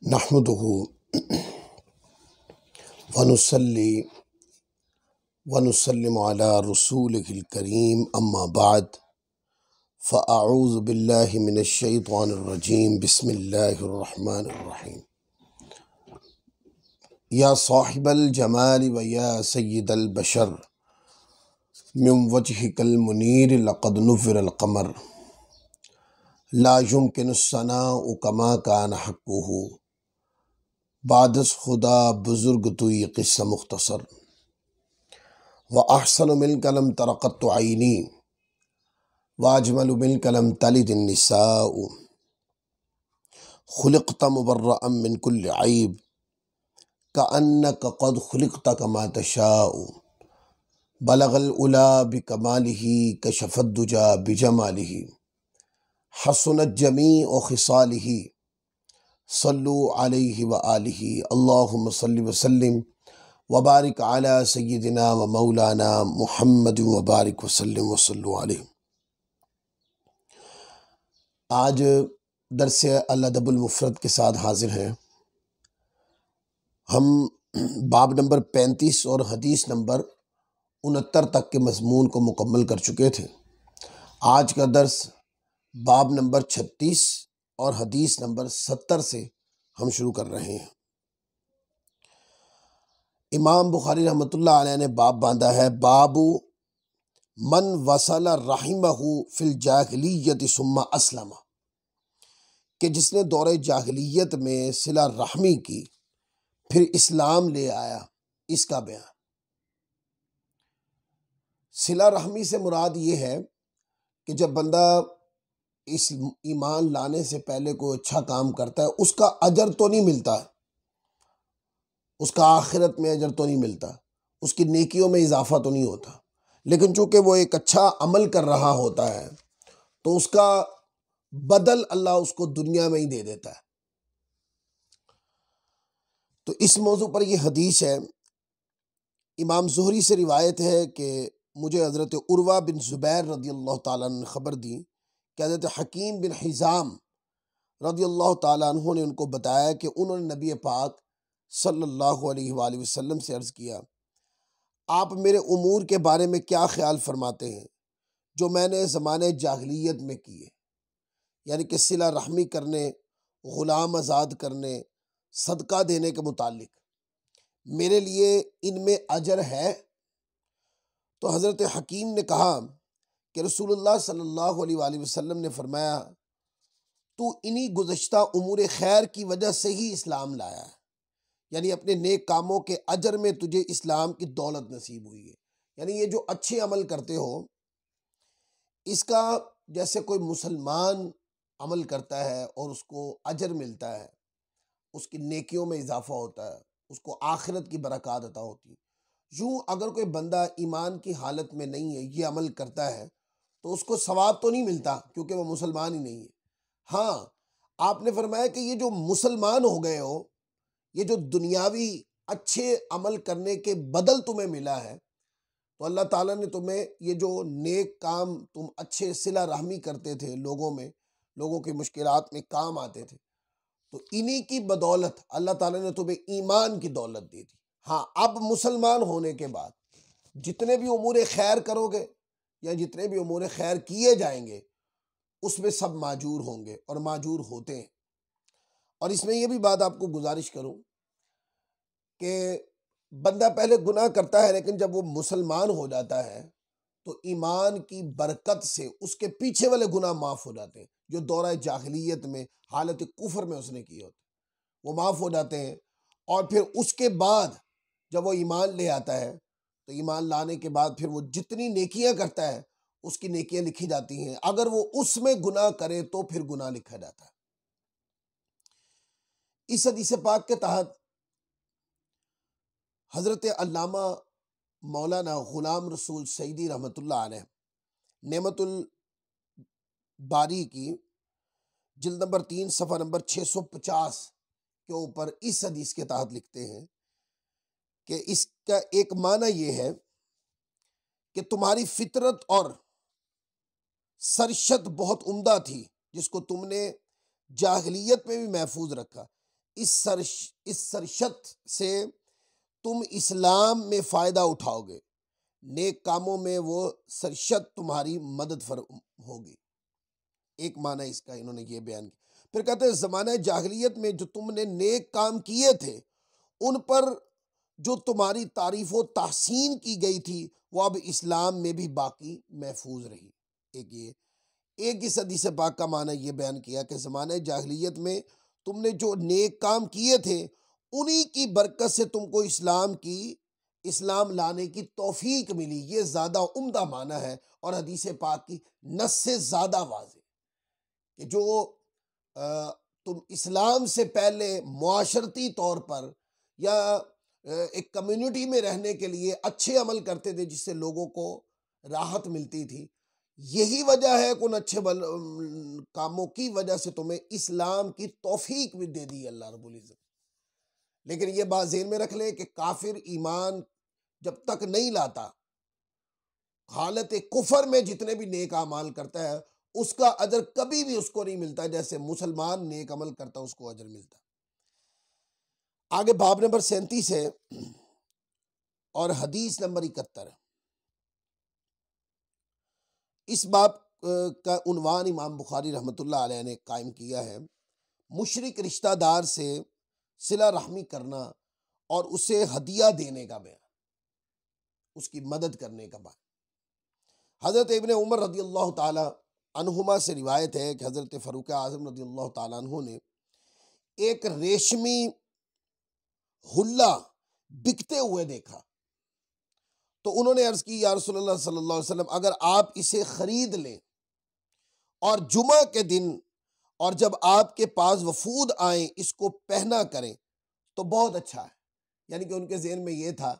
نحمده ونصلي ونسلم على رسوله الكريم اما بعد فاعوذ بالله من الشيطان الرجيم بسم الله الرحمن الرحيم يا صاحب الجمال ويا سيد البشر من وجهك المنير لقد نفر القمر لا يمكن الثناء كما كان حقه بعد از خدا بزرگ تو یہ قصہ مختصر وَأَحْسَنُ مِنْكَ لَمْ تَرَ قَطُّ عَيْنِي وَأَجْمَلُ مِنْكَ لَمْ تَلِدِ النِّسَاءُ خُلِقْتَ مُبَرَّأً مِنْ كُلِّ عَيْبٍ كَأَنَّكَ قَدْ خُلِقْتَ كَمَا تَشَاءُ بَلَغَ الْعُلَا بِكَمَالِهِ كَشَفَ الدُّجَى بِجَمَالِهِ حَسُنَتْ جَمِيعُ خِصَالِهِ صلو علیہ وآلہ اللہم صلی وسلم وبارک علی سیدنا و مولانا محمد وبارک وسلم وصلو علیہ۔ آج درس الادب المفرد کے ساتھ حاضر ہیں۔ ہم باب نمبر 35 اور حدیث نمبر 69 تک کے مضمون کو مکمل کر چکے تھے۔ آج کا درس باب نمبر 36 اور حدیث نمبر 70 سے ہم شروع کر رہے ہیں۔ امام بخاری رحمۃ اللہ علیہ نے باب باندھا ہے، باب من وصل رحمہ فی الجاہلیت ثم اسلم، کہ جس نے دور جاہلیت میں صلہ رحمی کی پھر اسلام لے آیا، اس کا بیان۔ صلہ رحمی سے مراد یہ ہے کہ جب بندہ اس ایمان لانے سے پہلے کوئی اچھا کام کرتا ہے، اس کا اجر تو نہیں ملتا، اس کا آخرت میں اجر تو نہیں ملتا، اس کی نیکیوں میں اضافہ تو نہیں ہوتا، لیکن چونکہ وہ ایک اچھا عمل کر رہا ہوتا ہے تو اس کا بدل اللہ اس کو دنیا میں ہی دے دیتا ہے۔ تو اس موضوع پر یہ حدیث ہے، امام زہری سے روایت ہے کہ مجھے حضرت عروہ بن زبیر رضی اللہ تعالیٰ عنہ نے خبر دی کہ حضرت حکیم بن حزام رضی اللہ تعالیٰ عنہ نے ان کو بتایا کہ انہوں نے نبی پاک صلی اللہ علیہ وآلہ وسلم سے عرض کیا، آپ میرے امور کے بارے میں کیا خیال فرماتے ہیں جو میں نے زمانے جاہلیت میں کیے، یعنی کہ صلہ رحمی کرنے، غلام آزاد کرنے، صدقہ دینے کے متعلق، میرے لیے ان میں اجر ہے؟ تو حضرت حکیم نے کہا کہ رسول اللہ صلی اللہ علیہ وآلہ وسلم نے فرمایا، تو انہی گزشتہ امور خیر کی وجہ سے ہی اسلام لایا ہے، یعنی اپنے نیک کاموں کے اجر میں تجھے اسلام کی دولت نصیب ہوئی ہے۔ یعنی یہ جو اچھے عمل کرتے ہو، اس کا جیسے کوئی مسلمان عمل کرتا ہے اور اس کو اجر ملتا ہے، اس کی نیکیوں میں اضافہ ہوتا ہے، اس کو آخرت کی برکات عطا ہوتی ہے، یوں اگر کوئی بندہ ایمان کی حالت میں نہیں ہے، یہ عمل کرتا ہے تو اس کو ثواب تو نہیں ملتا کیونکہ وہ مسلمان ہی نہیں ہے۔ ہاں، آپ نے فرمایا کہ یہ جو مسلمان ہو گئے ہو، یہ جو دنیاوی اچھے عمل کرنے کے بدل تمہیں ملا ہے، تو اللہ تعالیٰ نے تمہیں یہ جو نیک کام تم اچھے صلہ رحمی کرتے تھے، لوگوں کی مشکلات میں کام آتے تھے، تو انہی کی بدولت اللہ تعالیٰ نے تمہیں ایمان کی دولت دی تھی۔ ہاں، اب مسلمان ہونے کے بعد جتنے بھی امور خیر کرو گے یا جتنے بھی امور خیر کیے جائیں گے، اس میں سب معجور ہوں گے اور معجور ہوتے ہیں۔ اور اس میں یہ بھی بات آپ کو گزارش کروں کہ بندہ پہلے گناہ کرتا ہے، لیکن جب وہ مسلمان ہو جاتا ہے تو ایمان کی برکت سے اس کے پیچھے والے گناہ معاف ہو جاتے ہیں، جو دورہ جاہلیت میں حالت کفر میں اس نے کیے ہوتے ہیں، وہ معاف ہو جاتے ہیں۔ اور پھر اس کے بعد جب وہ ایمان لے آتا ہے تو ایمان لانے کے بعد پھر وہ جتنی نیکیاں کرتا ہے اس کی نیکیاں لکھی جاتی ہیں، اگر وہ اس میں گناہ کرے تو پھر گناہ لکھا جاتا ہے۔ اس حدیث پاک کے تحت حضرت علامہ مولانا غلام رسول سعیدی رحمۃ اللہ علیہ نعمت الباری کی جلد نمبر 3 صفحہ نمبر 650 کے اوپر اس حدیث کے تحت لکھتے ہیں کہ اس کا ایک معنی یہ ہے کہ تمہاری فطرت اور سرشت بہت عمدہ تھی، جس کو تم نے جاہلیت میں بھی محفوظ رکھا، اس سرشت سے تم اسلام میں فائدہ اٹھاؤ گے، نیک کاموں میں وہ سرشت تمہاری مدد ہوگی۔ ایک معنی اس کا انہوں نے یہ بیان کیا۔ پھر کہتے ہیں زمانہ جاہلیت میں جو تم نے نیک کام کیے تھے ان پر جو تمہاری تعریف و تحسین کی گئی تھی وہ اب اسلام میں بھی باقی محفوظ رہی۔ ایک اس حدیث پاک کا معنی یہ بیان کیا کہ زمانہ جاہلیت میں تم نے جو نیک کام کیے تھے انہی کی برکت سے تم کو اسلام لانے کی توفیق ملی۔ یہ زیادہ عمدہ معنی ہے اور حدیث پاک کی نص سے زیادہ واضح کہ جو تم اسلام سے پہلے معاشرتی طور پر یا ایک کمیونٹی میں رہنے کے لیے اچھے عمل کرتے تھے جس سے لوگوں کو راحت ملتی تھی، یہی وجہ ہے کہ ان اچھے کاموں کی وجہ سے تمہیں اسلام کی توفیق بھی دے دی اللہ رب العزت۔ لیکن یہ بات ذہن میں رکھ لیں کہ کافر ایمان جب تک نہیں لاتا، حالت کفر میں جتنے بھی نیک اعمال کرتا ہے اس کا اجر کبھی بھی اس کو نہیں ملتا جیسے مسلمان نیک عمل کرتا اس کو اجر ملتا۔ آگے باب نمبر 37 ہے اور حدیث نمبر 71۔ اس باب کا عنوان امام بخاری رحمۃ اللہ علیہ نے قائم کیا ہے مشرک رشتہ دار سے صلہ رحمی کرنا اور اسے ہدیہ دینے کا بیان، اس کی مدد کرنے کا بیان۔ حضرت ابن عمر رضی اللہ تعالی عنہما سے روایت ہے کہ حضرت فاروق اعظم رضی اللہ تعالیٰ عنہ نے ایک ریشمی حلہ بکتے ہوئے دیکھا تو انہوں نے عرض کی یا رسول اللہ صلی اللہ علیہ وسلم اگر آپ اسے خرید لیں اور جمعہ کے دن اور جب آپ کے پاس وفود آئیں اس کو پہنا کریں تو بہت اچھا ہے۔ یعنی کہ ان کے ذہن میں یہ تھا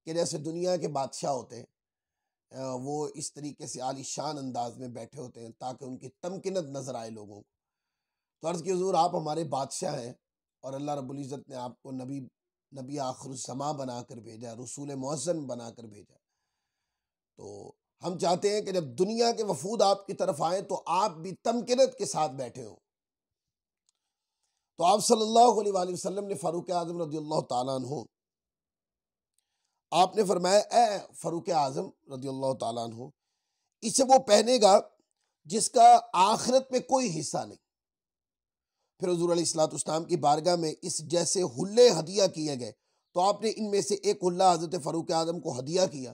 کہ جیسے دنیا کے بادشاہ ہوتے ہیں وہ اس طریقے سے عالی شان انداز میں بیٹھے ہوتے ہیں تاکہ ان کی تمکنت نظر آئے لوگوں کو۔ تو عرض کی حضور آپ ہمارے بادشاہ ہیں اور اللہ رب العزت نے آپ کو نبی آخر الزماں بنا کر بھیجا، رسول معظم بنا کر بھیجا، تو ہم چاہتے ہیں کہ جب دنیا کے وفود آپ کی طرف آئیں تو آپ بھی تمکنت کے ساتھ بیٹھے ہوں۔ تو آپ صلی اللہ علیہ وآلہ وسلم نے فاروق اعظم رضی اللہ تعالیٰ عنہ، آپ نے فرمایا اے فاروق اعظم رضی اللہ تعالیٰ عنہ اسے وہ پہنے گا جس کا آخرت میں کوئی حصہ نہیں۔ پھر حضور علیہ السلام کی بارگاہ میں اس جیسے حلے ہدیہ کیے گئے تو آپ نے ان میں سے ایک حلہ حضرت فاروق اعظم کو ہدیہ کیا۔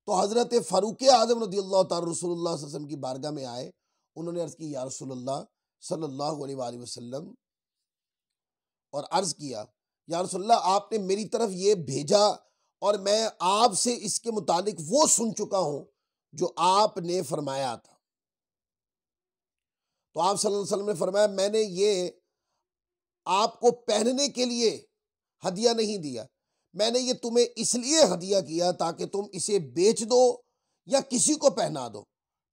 تو حضرت فاروق اعظم رضی اللہ تعالی رسول اللہ صلی اللہ علیہ وسلم کی بارگاہ میں آئے، انہوں نے عرض کی یا رسول اللہ صلی اللہ علیہ وآلہ وسلم، اور عرض کیا یا رسول اللہ آپ نے میری طرف یہ بھیجا اور میں آپ سے اس کے متعلق وہ سن چکا ہوں جو آپ نے فرمایا تھا۔ تو آپ صلی اللہ علیہ وسلم نے فرمایا میں نے یہ آپ کو پہننے کے لیے ہدیہ نہیں دیا، میں نے یہ تمہیں اس لیے ہدیہ کیا تاکہ تم اسے بیچ دو یا کسی کو پہنا دو۔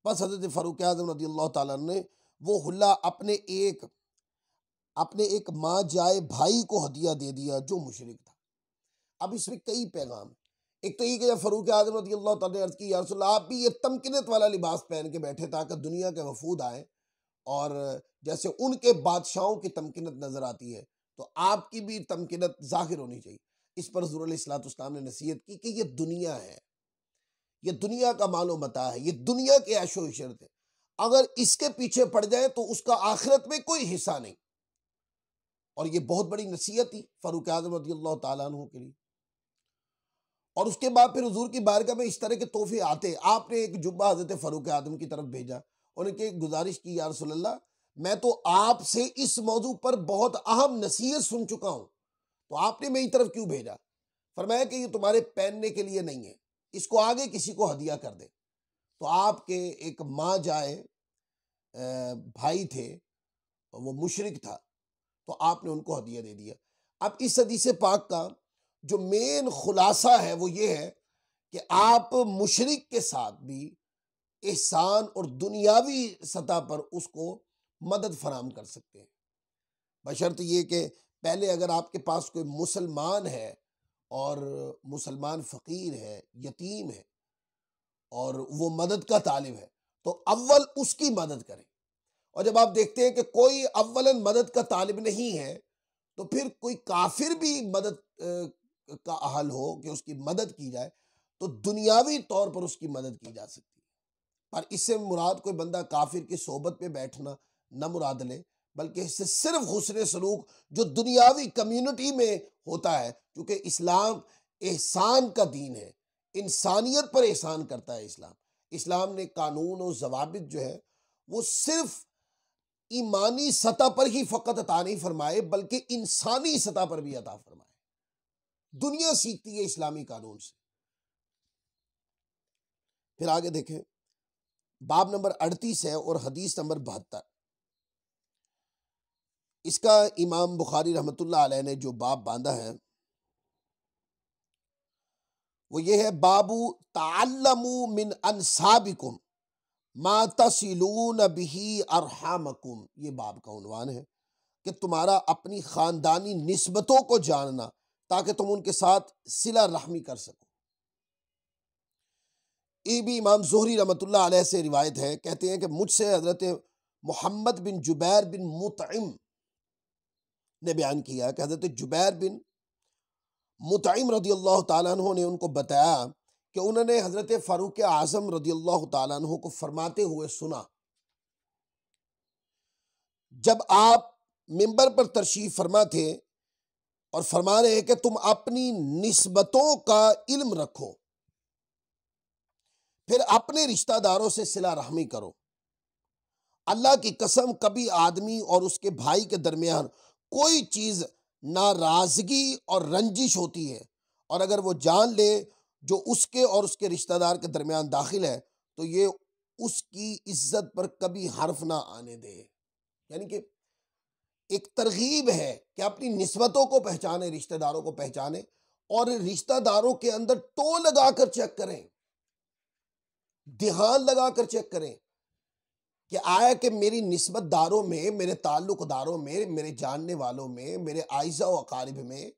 بس حضرت فاروق اعظم رضی اللہ تعالیٰ نے وہ حلہ اپنے ایک ماں جائے بھائی کو ہدیہ دے دیا جو مشرک تھا۔ اب اس میں کئی پیغام، ایک تو یہ کہ جب فاروق اعظم رضی اللہ تعالیٰ نے عرض کی یا رسول اللہ آپ بھی یہ تمکنت والا لباس پہن کے بیٹھے تاکہ دنیا کے وفود آئیں اور جیسے ان کے بادشاہوں کی تمکنت نظر آتی ہے تو آپ کی بھی تمکنت ظاہر ہونی چاہیے۔ اس پر حضور علیہ السلام نے نصیحت کی کہ یہ دنیا ہے، یہ دنیا کا مال و متاع ہے، یہ دنیا کے عیش و عشرت ہے، اگر اس کے پیچھے پڑ جائے تو اس کا آخرت میں کوئی حصہ نہیں۔ اور یہ بہت بڑی نصیحت تھی فاروق اعظم رضی اللہ تعالیٰ عنہ کے لیے۔ اور اس کے بعد پھر حضور کی بارگاہ میں اس طرح کے تحفے آتے، آپ نے ایک جبہ حضرت فاروق اعظم کی طرف بھیجا، انہوں نے گزارش کی یا رسول اللہ میں تو آپ سے اس موضوع پر بہت اہم نصیحت سن چکا ہوں تو آپ نے میری طرف کیوں بھیجا؟ فرمایا کہ یہ تمہارے پہننے کے لیے نہیں ہے، اس کو آگے کسی کو ہدیہ کر دے۔ تو آپ کے ایک ماں جائے بھائی تھے، وہ مشرک تھا، تو آپ نے ان کو ہدیہ دے دیا۔ اب اس حدیث پاک کا جو مین خلاصہ ہے وہ یہ ہے کہ آپ مشرک کے ساتھ بھی احسان اور دنیاوی سطح پر اس کو مدد فراہم کر سکتے ہیں، بشرط یہ کہ پہلے اگر آپ کے پاس کوئی مسلمان ہے اور مسلمان فقیر ہے، یتیم ہے اور وہ مدد کا طالب ہے تو اول اس کی مدد کریں، اور جب آپ دیکھتے ہیں کہ کوئی اولاً مدد کا طالب نہیں ہے تو پھر کوئی کافر بھی مدد کا اہل ہو کہ اس کی مدد کی جائے تو دنیاوی طور پر اس کی مدد کی جا سکتی ہے۔ پر اس سے مراد کوئی بندہ کافر کی صحبت پہ بیٹھنا نہ مراد لے، بلکہ اس سے صرف حسن سلوک جو دنیاوی کمیونٹی میں ہوتا ہے، کیونکہ اسلام احسان کا دین ہے، انسانیت پر احسان کرتا ہے۔ اسلام نے قانون و ضوابط جو ہے وہ صرف ایمانی سطح پر ہی فقط عطا نہیں فرمائے، بلکہ انسانی سطح پر بھی عطا فرمائے۔ دنیا سیکھتی ہے اسلامی قانون سے۔ پھر آگے دیکھیں، باب نمبر 38 ہے اور حدیث نمبر 72۔ اس کا امام بخاری رحمۃ اللہ علیہ نے جو باب باندھا ہے وہ یہ ہے، بابو تعلموا من انسابکم ما تصلون به ارحامکم۔ یہ باب کا عنوان ہے کہ تمہارا اپنی خاندانی نسبتوں کو جاننا تاکہ تم ان کے ساتھ صلہ رحمی کر سکو۔ یہ بھی امام زہری رحمۃ اللہ علیہ سے روایت ہے، کہتے ہیں کہ مجھ سے حضرت محمد بن جبیر بن مطعم نے بیان کیا کہ حضرت جبیر بن مطعم رضی اللہ تعالیٰ عنہ نے ان کو بتایا کہ انہوں نے حضرت فاروق اعظم رضی اللہ تعالیٰ عنہ کو فرماتے ہوئے سنا، جب آپ منبر پر تشریف فرما تھے اور فرما رہے کہ تم اپنی نسبتوں کا علم رکھو، پھر اپنے رشتہ داروں سے صلہ رحمی کرو۔ اللہ کی قسم کبھی آدمی اور اس کے بھائی کے درمیان کوئی چیز ناراضگی اور رنجش ہوتی ہے، اور اگر وہ جان لے جو اس کے اور اس کے رشتہ دار کے درمیان داخل ہے تو یہ اس کی عزت پر کبھی حرف نہ آنے دے۔ یعنی کہ ایک ترغیب ہے کہ اپنی نسبتوں کو پہچانے، رشتہ داروں کو پہچانے، اور رشتہ داروں کے اندر ٹو لگا کر چیک کریں، دھیان لگا کر چیک کریں کہ آیا کہ میری نسبت داروں میں، میرے تعلق داروں میں، میرے جاننے والوں میں، میرے اعزا و اقارب میں،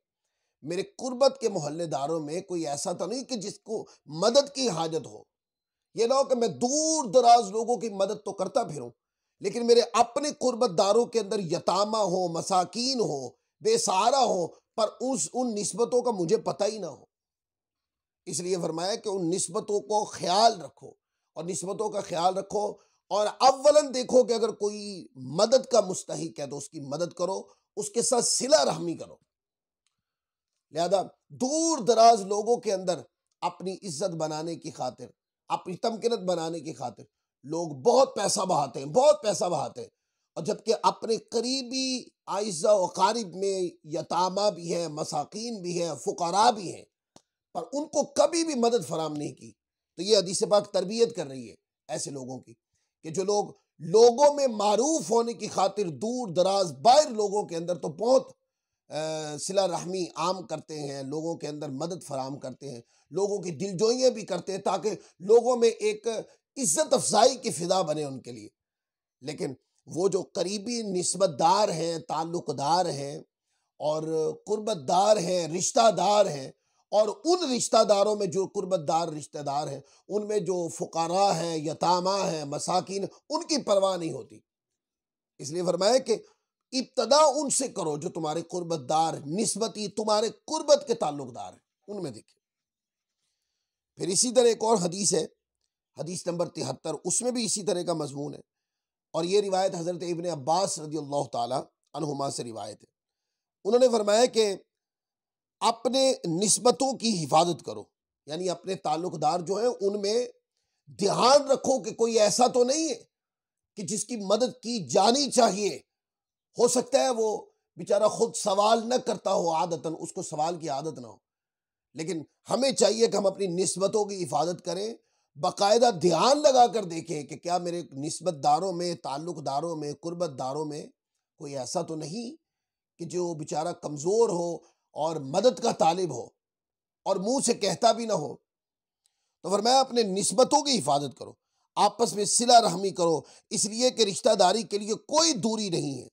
میرے قربت کے محلے داروں میں کوئی ایسا تو نہیں کہ جس کو مدد کی حاجت ہو۔ یہ نہ ہو کہ میں دور دراز لوگوں کی مدد تو کرتا پھروں لیکن میرے اپنے قربت داروں کے اندر یتامہ ہو، مساکین ہو، بے سہارا ہو، پر ان نسبتوں کا مجھے پتہ ہی نہ ہو۔ اس لیے فرمایا کہ ان نسبتوں کو خیال رکھو، اور نسبتوں کا خیال رکھو، اور اولاً دیکھو کہ اگر کوئی مدد کا مستحق ہے تو اس کی مدد کرو، اس کے ساتھ صلہ رحمی کرو۔ لہذا دور دراز لوگوں کے اندر اپنی عزت بنانے کی خاطر، اپنی تمکنت بنانے کی خاطر لوگ بہت پیسہ بہاتے ہیں، اور جبکہ اپنے قریبی اعزا و اقارب میں یتامہ بھی ہیں، مساکین بھی ہیں، فقراء بھی ہیں، پر ان کو کبھی بھی مدد فراہم نہیں کی۔ تو یہ حدیث پاک تربیت کر رہی ہے ایسے لوگوں کی کہ جو لوگ لوگوں میں معروف ہونے کی خاطر دور دراز باہر لوگوں کے اندر تو بہت صلہ رحمی عام کرتے ہیں، لوگوں کے اندر مدد فراہم کرتے ہیں، لوگوں کی دل جوئیاں بھی کرتے ہیں تاکہ لوگوں میں ایک عزت افزائی کی فضا بنے ان کے لیے۔ لیکن وہ جو قریبی نسبت دار ہیں، تعلق دار ہیں اور قربت دار ہیں، رشتہ دار ہیں، اور ان رشتہ داروں میں جو قربت دار رشتہ دار ہیں ان میں جو فقراء ہیں، یتامہ ہیں، مساکین، ان کی پرواہ نہیں ہوتی۔ اس لیے فرمایا کہ ابتدا ان سے کرو جو تمہارے قربت دار، نسبتی تمہارے قربت کے تعلق دار ہیں، ان میں دیکھیں۔ پھر اسی طرح ایک اور حدیث ہے، حدیث نمبر 73، اس میں بھی اسی طرح کا مضمون ہے، اور یہ روایت حضرت ابن عباس رضی اللہ تعالی عنہما سے روایت ہے۔ انہوں نے فرمایا کہ اپنے نسبتوں کی حفاظت کرو، یعنی اپنے تعلق دار جو ہیں ان میں دھیان رکھو کہ کوئی ایسا تو نہیں ہے کہ جس کی مدد کی جانی چاہیے، ہو سکتا ہے وہ بیچارہ خود سوال نہ کرتا ہو، عادتاً اس کو سوال کی عادت نہ ہو، لیکن ہمیں چاہیے کہ ہم اپنی نسبتوں کی حفاظت کریں، باقاعدہ دھیان لگا کر دیکھیں کہ کیا میرے نسبت داروں میں، تعلق داروں میں، قربت داروں میں کوئی ایسا تو نہیں کہ جو بیچارہ کمزور ہو اور مدد کا طالب ہو اور منہ سے کہتا بھی نہ ہو۔ تو فرمایا اپنے نسبتوں کی حفاظت کرو، آپس میں صلہ رحمی کرو، اس لیے کہ رشتہ داری کے لیے کوئی دوری نہیں ہے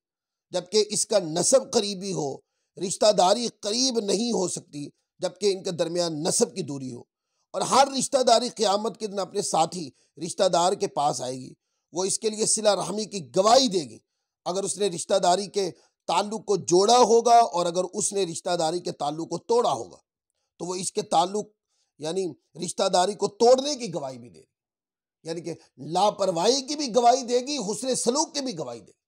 جبکہ اس کا نسب قریبی ہو، رشتہ داری قریب نہیں ہو سکتی جبکہ ان کے درمیان نسب کی دوری ہو، اور ہر رشتہ داری قیامت کے دن اپنے ساتھی رشتہ دار کے پاس آئے گی، وہ اس کے لیے صلہ رحمی کی گواہی دے گی۔ اگر اس نے رشتہ داری کے تعلق کو جوڑا ہوگا اور اگر اس نے رشتہ داری کے تعلق کو توڑا ہوگا تو وہ اس کے تعلق یعنی رشتہ داری کو توڑنے کی گواہی بھی دے گی، یعنی کہ لاپرواہی کی بھی گواہی دے گی، حسن سلوک کی بھی گواہی دے گی۔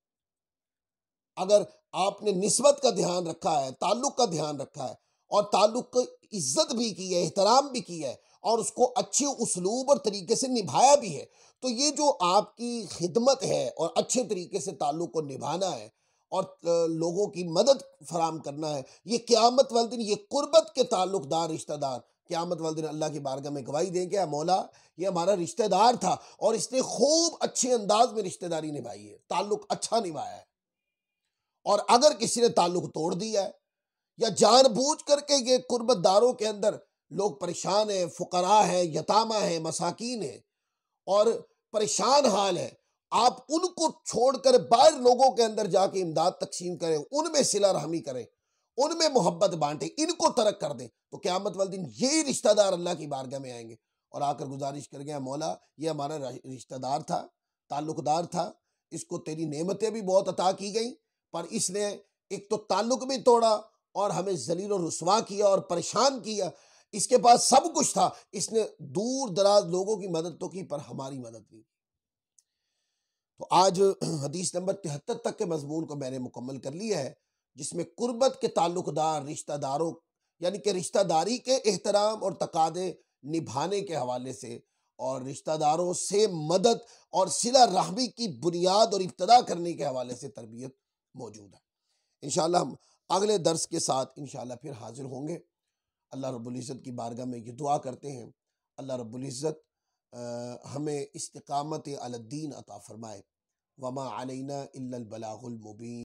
اگر آپ نے نسبت کا دھیان رکھا ہے، تعلق کا دھیان رکھا ہے اور تعلق کو عزت بھی کی ہے، احترام بھی کی ہے اور اس کو اچھے اسلوب اور طریقے سے نبھایا بھی ہے، تو یہ جو آپ کی خدمت ہے اور اچھے طریقے سے تعلق کو نبھانا ہے اور لوگوں کی مدد فراہم کرنا ہے، یہ قیامت والے دن یہ قربت کے تعلق دار رشتہ دار قیامت والے دن اللہ کی بارگاہ میں گواہی دیں کہ اے مولا یہ ہمارا رشتہ دار تھا اور اس نے خوب اچھے انداز میں رشتہ داری نبھائی ہے، تعلق اچھا نبھایا ہے۔ اور اگر کسی نے تعلق توڑ دیا ہے یا جان بوجھ کر کے یہ قربت داروں کے اندر لوگ پریشان ہیں، فقراء ہیں، یتامہ ہیں، مساکین ہیں اور پریشان حال ہے، آپ ان کو چھوڑ کر باہر لوگوں کے اندر جا کے امداد تقسیم کریں، ان میں صلہ رحمی کریں، ان میں محبت بانٹیں، ان کو ترک کر دیں، تو قیامت والے دن یہی رشتہ دار اللہ کی بارگاہ میں آئیں گے اور آ کر گزارش کر گیا مولا یہ ہمارا رشتہ دار تھا، تعلق دار تھا، اس کو تیری نعمتیں بھی بہت عطا کی گئیں پر اس نے ایک تو تعلق بھی توڑا اور ہمیں ذلیل و رسوا کیا اور پریشان کیا، اس کے پاس سب کچھ تھا، اس نے دور دراز لوگوں کی مدد تو کی پر ہماری مدد نہیں کی۔ تو آج حدیث نمبر 73 تک کے مضمون کو میں نے مکمل کر لیا ہے، جس میں قربت کے تعلق دار رشتہ داروں یعنی کہ رشتہ داری کے احترام اور تقاضے نبھانے کے حوالے سے اور رشتہ داروں سے مدد اور صلہ رحمی کی بنیاد اور ابتدا کرنے کے حوالے سے تربیت موجود ہے۔ انشاءاللہ ہم اگلے درس کے ساتھ انشاءاللہ پھر حاضر ہوں گے۔ اللہ رب العزت کی بارگاہ میں یہ دعا کرتے ہیں اللہ رب العزت ہمیں استقامت علی الدین عطا فرمائے۔ وما علینا الا البلاغ المبین۔